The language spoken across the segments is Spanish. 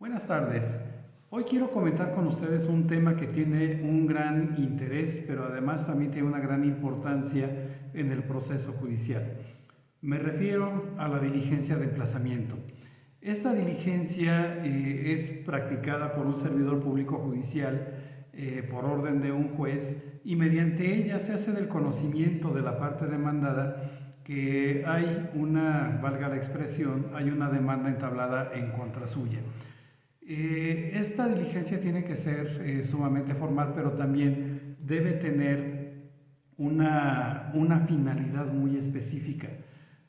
Buenas tardes. Hoy quiero comentar con ustedes un tema que tiene un gran interés, pero además también tiene una gran importancia en el proceso judicial. Me refiero a la diligencia de emplazamiento. Esta diligencia es practicada por un servidor público judicial por orden de un juez y mediante ella se hace del conocimiento de la parte demandada que hay una, valga la expresión, hay una demanda entablada en contra suya. Esta diligencia tiene que ser sumamente formal, pero también debe tener una finalidad muy específica.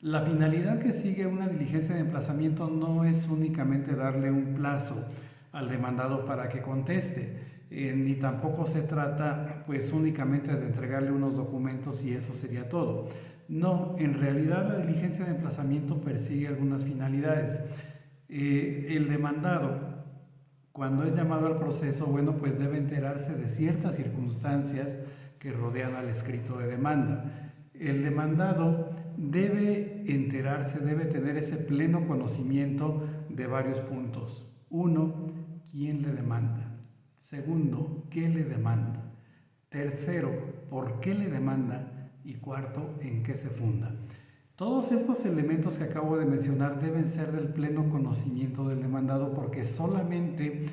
La finalidad que sigue una diligencia de emplazamiento no es únicamente darle un plazo al demandado para que conteste, ni tampoco se trata pues únicamente de entregarle unos documentos y eso sería todo. No, en realidad la diligencia de emplazamiento persigue algunas finalidades. El demandado, cuando es llamado al proceso, bueno, pues debe enterarse de ciertas circunstancias que rodean al escrito de demanda. El demandado debe enterarse, debe tener ese pleno conocimiento de varios puntos. Uno, ¿quién le demanda? Segundo, ¿qué le demanda? Tercero, ¿por qué le demanda? Y cuarto, ¿en qué se funda? Todos estos elementos que acabo de mencionar deben ser del pleno conocimiento del demandado porque solamente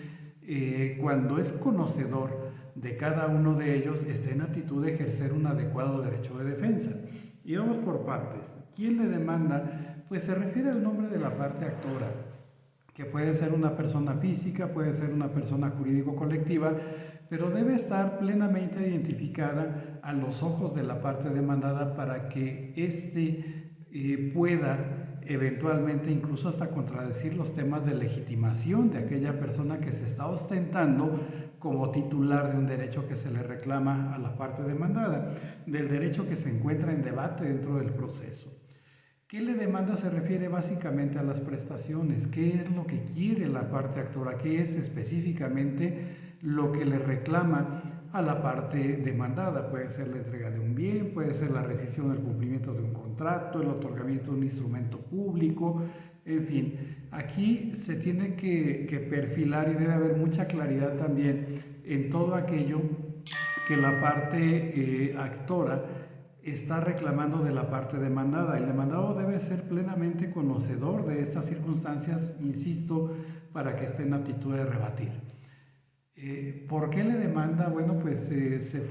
cuando es conocedor de cada uno de ellos está en aptitud de ejercer un adecuado derecho de defensa. Y vamos por partes. ¿Quién le demanda? Pues se refiere al nombre de la parte actora, que puede ser una persona física, puede ser una persona jurídico-colectiva, pero debe estar plenamente identificada a los ojos de la parte demandada para que éste pueda eventualmente incluso hasta contradecir los temas de legitimación de aquella persona que se está ostentando como titular de un derecho que se le reclama a la parte demandada, del derecho que se encuentra en debate dentro del proceso. ¿Qué le demanda? Se refiere básicamente a las prestaciones, qué es lo que quiere la parte actora, qué es específicamente lo que le reclama a la parte demandada. Puede ser la entrega de un bien, puede ser la rescisión del cumplimiento de un contrato, el otorgamiento de un instrumento público, en fin. Aquí se tiene que perfilar y debe haber mucha claridad también en todo aquello que la parte actora está reclamando de la parte demandada. El demandado debe ser plenamente conocedor de estas circunstancias, insisto, para que esté en aptitud de rebatir. ¿Por qué le demanda? Bueno, pues se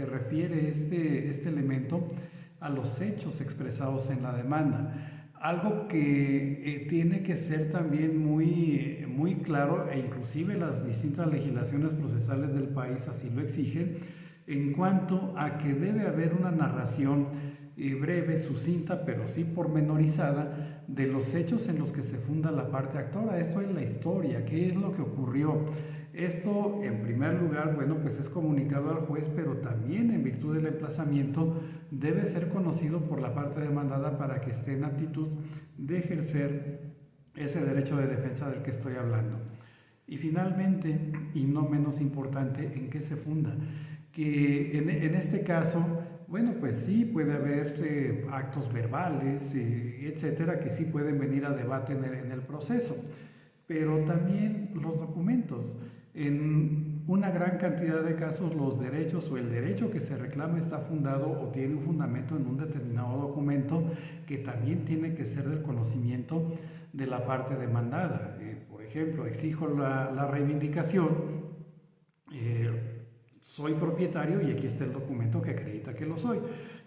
refiere este elemento a los hechos expresados en la demanda. Algo que tiene que ser también muy claro, e inclusive las distintas legislaciones procesales del país así lo exigen, en cuanto a que debe haber una narración breve, sucinta, pero sí pormenorizada de los hechos en los que se funda la parte actora. Esto es la historia, qué es lo que ocurrió. Esto, en primer lugar, bueno, pues es comunicado al juez, pero también en virtud del emplazamiento debe ser conocido por la parte demandada para que esté en aptitud de ejercer ese derecho de defensa del que estoy hablando. Y finalmente, y no menos importante, ¿en qué se funda? Que en este caso, bueno, pues sí puede haber actos verbales, etcétera, que sí pueden venir a debate en el proceso, pero también los documentos. En una gran cantidad de casos los derechos o el derecho que se reclama está fundado o tiene un fundamento en un determinado documento que también tiene que ser del conocimiento de la parte demandada. Por ejemplo, exijo la reivindicación, soy propietario y aquí está el documento que acredita que lo soy.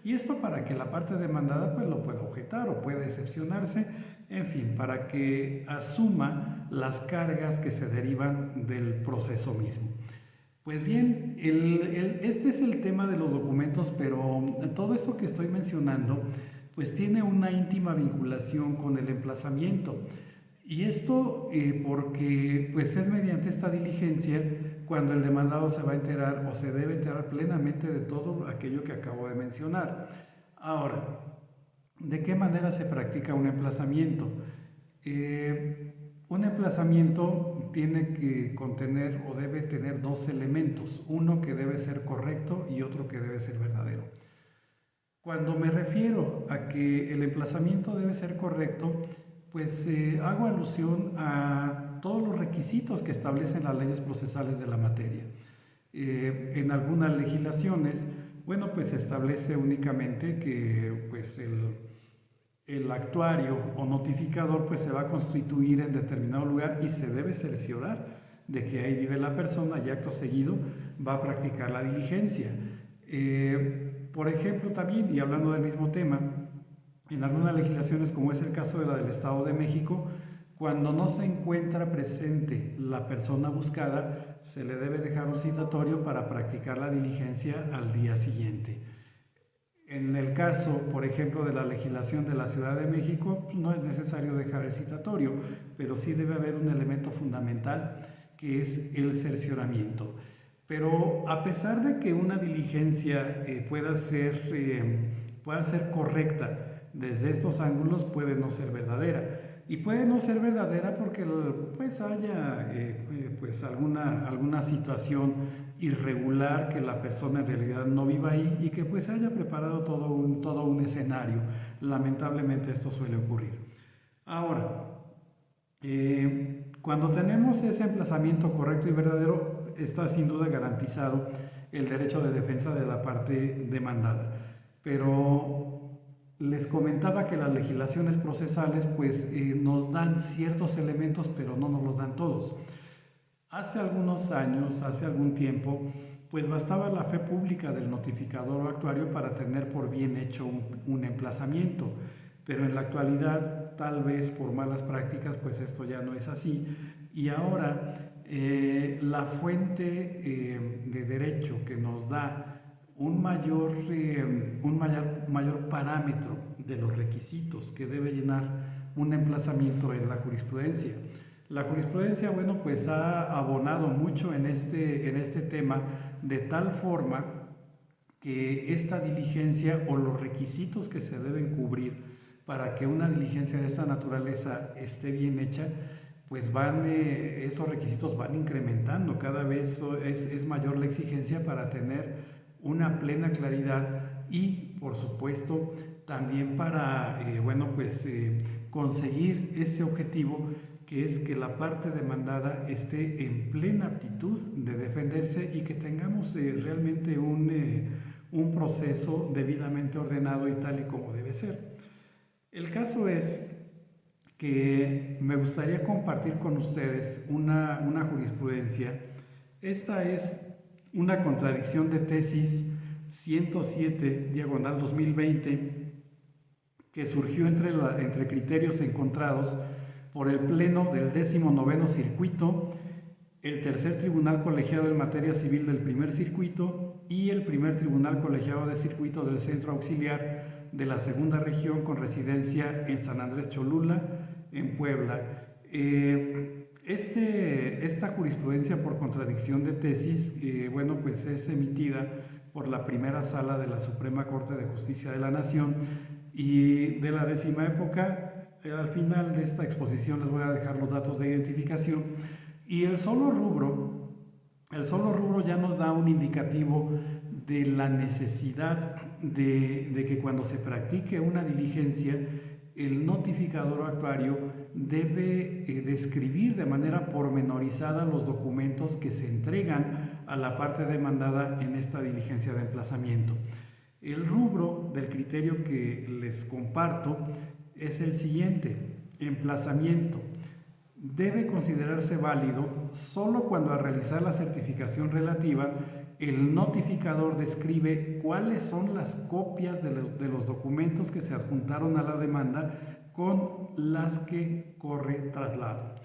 Y esto para que la parte demandada pues lo pueda objetar o pueda excepcionarse, en fin, para que asuma las cargas que se derivan del proceso mismo. Pues bien, este es el tema de los documentos, pero todo esto que estoy mencionando pues tiene una íntima vinculación con el emplazamiento. Y esto porque pues es mediante esta diligencia cuando el demandado se va a enterar o se debe enterar plenamente de todo aquello que acabo de mencionar. Ahora, ¿de qué manera se practica un emplazamiento? Un emplazamiento tiene que contener o debe tener dos elementos, uno que debe ser correcto y otro que debe ser verdadero. Cuando me refiero a que el emplazamiento debe ser correcto, pues hago alusión a todos los requisitos que establecen las leyes procesales de la materia. En algunas legislaciones, bueno, pues se establece únicamente que pues el actuario o notificador pues se va a constituir en determinado lugar y se debe cerciorar de que ahí vive la persona y acto seguido va a practicar la diligencia. Por ejemplo, también, y hablando del mismo tema, en algunas legislaciones, como es el caso de la del Estado de México, cuando no se encuentra presente la persona buscada, se le debe dejar un citatorio para practicar la diligencia al día siguiente. En el caso, por ejemplo, de la legislación de la Ciudad de México, pues no es necesario dejar el citatorio, pero sí debe haber un elemento fundamental que es el cercioramiento. Pero a pesar de que una diligencia pueda ser correcta desde estos ángulos, puede no ser verdadera. Y puede no ser verdadera porque pues haya pues alguna situación irregular, que la persona en realidad no viva ahí y que pues haya preparado todo un escenario. Lamentablemente esto suele ocurrir. Ahora, cuando tenemos ese emplazamiento correcto y verdadero, está sin duda garantizado el derecho de defensa de la parte demandada. Pero les comentaba que las legislaciones procesales pues nos dan ciertos elementos, pero no nos los dan todos. Hace algunos años, hace algún tiempo, pues bastaba la fe pública del notificador o actuario para tener por bien hecho un emplazamiento, pero en la actualidad, tal vez por malas prácticas, pues esto ya no es así. Y ahora la fuente de derecho que nos da un mayor parámetro de los requisitos que debe llenar un emplazamiento en la jurisprudencia. La jurisprudencia, bueno, pues ha abonado mucho en este tema, de tal forma que esta diligencia o los requisitos que se deben cubrir para que una diligencia de esta naturaleza esté bien hecha, pues esos requisitos van incrementando. Cada vez es mayor la exigencia para tener una plena claridad y, por supuesto, también para conseguir ese objetivo, que es que la parte demandada esté en plena aptitud de defenderse y que tengamos realmente un proceso debidamente ordenado y tal y como debe ser. El caso es que me gustaría compartir con ustedes una jurisprudencia. Esta es una contradicción de tesis 107/2020 que surgió entre criterios encontrados por el Pleno del 19º Circuito, el Tercer Tribunal Colegiado en Materia Civil del Primer Circuito y el Primer Tribunal Colegiado de Circuito del Centro Auxiliar de la Segunda Región con residencia en San Andrés Cholula, en Puebla. Esta jurisprudencia por contradicción de tesis, pues es emitida por la primera sala de la Suprema Corte de Justicia de la Nación, y de la 10ª época. Al final de esta exposición les voy a dejar los datos de identificación, y el solo rubro ya nos da un indicativo de la necesidad de que cuando se practique una diligencia, el notificador o actuario debe describir de manera pormenorizada los documentos que se entregan a la parte demandada en esta diligencia de emplazamiento. El rubro del criterio que les comparto es el siguiente: emplazamiento. Debe considerarse válido solo cuando, al realizar la certificación relativa, el notificador describe cuáles son las copias de los documentos que se adjuntaron a la demanda con las que corre traslado.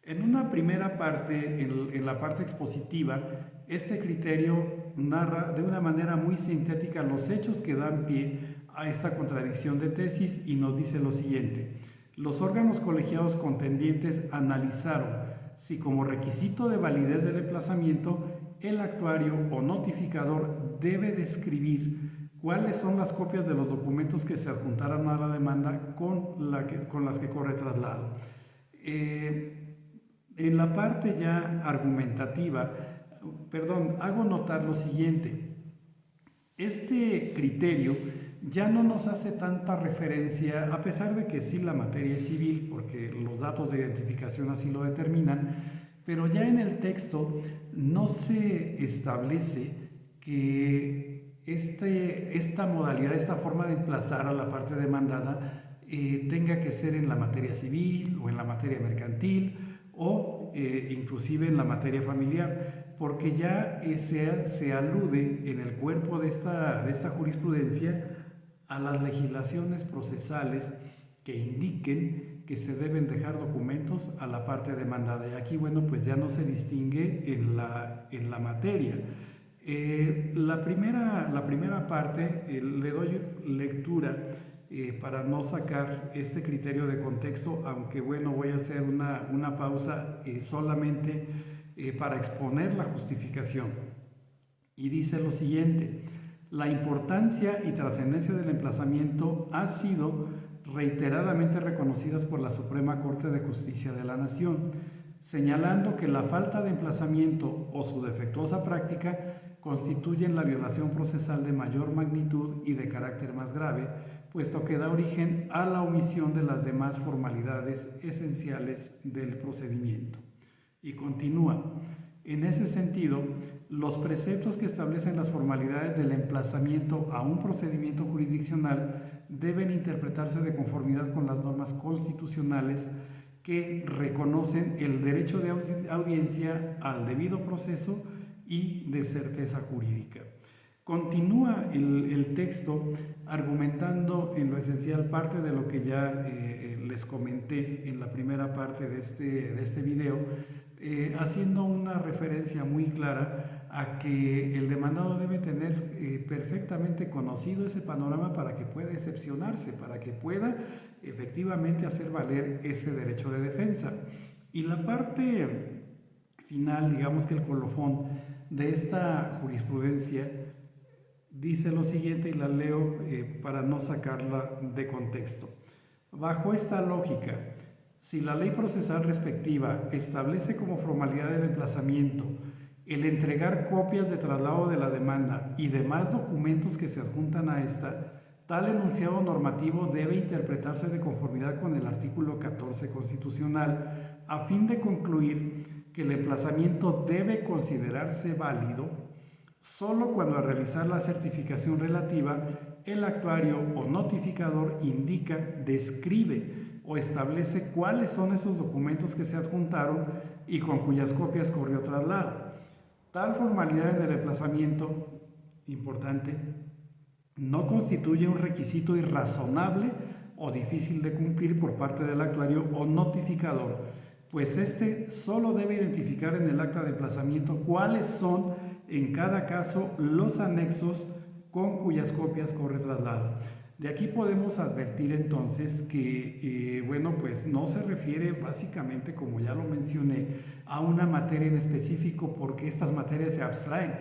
En una primera parte, en la parte expositiva, este criterio narra de una manera muy sintética los hechos que dan pie a esta contradicción de tesis y nos dice lo siguiente: los órganos colegiados contendientes analizaron si, como requisito de validez del emplazamiento, el actuario o notificador debe describir cuáles son las copias de los documentos que se adjuntaron a la demanda con las que corre traslado. En la parte ya argumentativa, hago notar lo siguiente: este criterio ya no nos hace tanta referencia, a pesar de que sí la materia es civil, porque los datos de identificación así lo determinan, pero ya en el texto no se establece que esta modalidad, esta forma de emplazar a la parte demandada tenga que ser en la materia civil o en la materia mercantil o inclusive en la materia familiar, porque ya se alude en el cuerpo de esta jurisprudencia a las legislaciones procesales que indiquen que se deben dejar documentos a la parte demandada. Y aquí, bueno, pues ya no se distingue en la materia. La primera parte le doy lectura para no sacar este criterio de contexto, aunque bueno, voy a hacer una pausa solamente para exponer la justificación. Y dice lo siguiente: la importancia y trascendencia del emplazamiento ha sido reiteradamente reconocidas por la Suprema Corte de Justicia de la Nación, señalando que la falta de emplazamiento o su defectuosa práctica constituyen la violación procesal de mayor magnitud y de carácter más grave, puesto que da origen a la omisión de las demás formalidades esenciales del procedimiento. Y continúa: en ese sentido, los preceptos que establecen las formalidades del emplazamiento a un procedimiento jurisdiccional deben interpretarse de conformidad con las normas constitucionales que reconocen el derecho de audiencia al debido proceso y de certeza jurídica. Continúa el texto argumentando en lo esencial parte de lo que ya les comenté en la primera parte de este video, haciendo una referencia muy clara a que el demandado debe tener perfectamente conocido ese panorama para que pueda excepcionarse, para que pueda efectivamente hacer valer ese derecho de defensa. Y la parte final, digamos que el colofón de esta jurisprudencia, dice lo siguiente, y la leo para no sacarla de contexto. Bajo esta lógica, si la ley procesal respectiva establece como formalidad del emplazamiento el entregar copias de traslado de la demanda y demás documentos que se adjuntan a esta, tal enunciado normativo debe interpretarse de conformidad con el artículo 14 constitucional, a fin de concluir que el emplazamiento debe considerarse válido solo cuando al realizar la certificación relativa, el actuario o notificador indica, describe o establece cuáles son esos documentos que se adjuntaron y con cuyas copias corrió traslado. Tal formalidad en el emplazamiento, importante, no constituye un requisito irrazonable o difícil de cumplir por parte del actuario o notificador, pues éste solo debe identificar en el acta de emplazamiento cuáles son en cada caso los anexos con cuyas copias corre traslado. De aquí podemos advertir entonces que, bueno, pues no se refiere básicamente, como ya lo mencioné, a una materia en específico, porque estas materias se abstraen.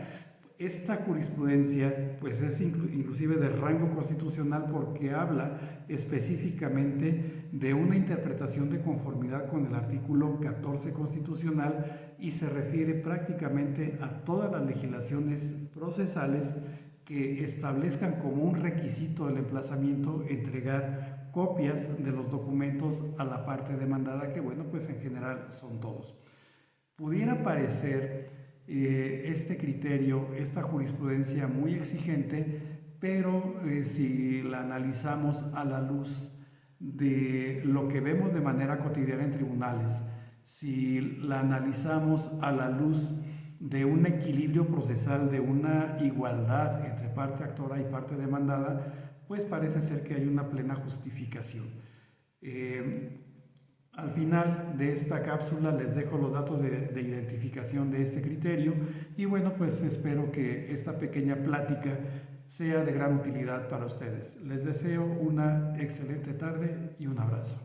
Esta jurisprudencia pues es inclusive de rango constitucional, porque habla específicamente de una interpretación de conformidad con el artículo 14 constitucional y se refiere prácticamente a todas las legislaciones procesales que establezcan como un requisito del emplazamiento entregar copias de los documentos a la parte demandada, que bueno, pues en general son todos. Pudiera parecer este criterio, esta jurisprudencia muy exigente, pero si la analizamos a la luz de lo que vemos de manera cotidiana en tribunales, si la analizamos a la luz de un equilibrio procesal, de una igualdad entre parte actora y parte demandada, pues parece ser que hay una plena justificación. Al final de esta cápsula les dejo los datos de identificación de este criterio y bueno, pues espero que esta pequeña plática sea de gran utilidad para ustedes. Les deseo una excelente tarde y un abrazo.